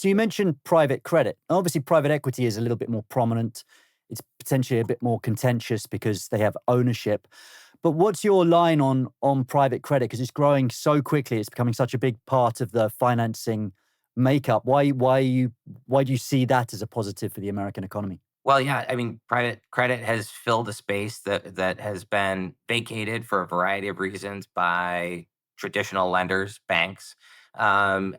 So you mentioned private credit. Obviously, private equity is a little bit more prominent. It's potentially a bit more contentious because they have ownership. But what's your line on private credit? Because it's growing so quickly, it's becoming such a big part of the financing makeup. Why do you see that as a positive for the American economy? Well, yeah, I mean, private credit has filled a space that has been vacated for a variety of reasons by traditional lenders, banks, and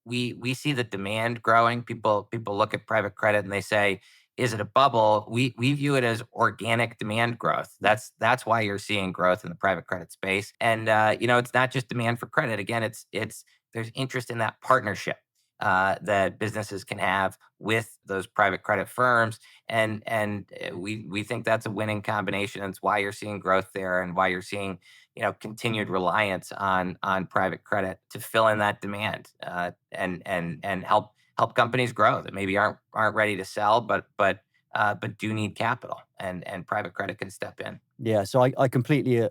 we see the demand growing. People look at private credit and they say, "Is it a bubble?" We view it as organic demand growth. That's why you're seeing growth in the private credit space, and it's not just demand for credit. Again, it's there's interest in that partnership that businesses can have with those private credit firms, and we think that's a winning combination. And it's why you're seeing growth there, and why you're seeing continued reliance on private credit to fill in that demand, and help companies grow that maybe aren't ready to sell, but do need capital, and private credit can step in. Yeah, so I completely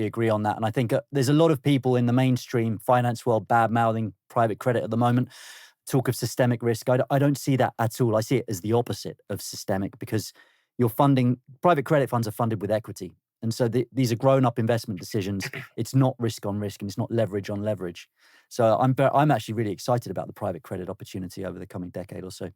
agree on that, and I think there's a lot of people in the mainstream finance world bad mouthing private credit at the moment. Talk of systemic risk. I don't see that at all. I see it as the opposite of systemic because you're funding private credit funds are funded with equity, and so these are grown up investment decisions. It's not risk on risk, and it's not leverage on leverage. So I'm actually really excited about the private credit opportunity over the coming decade or so.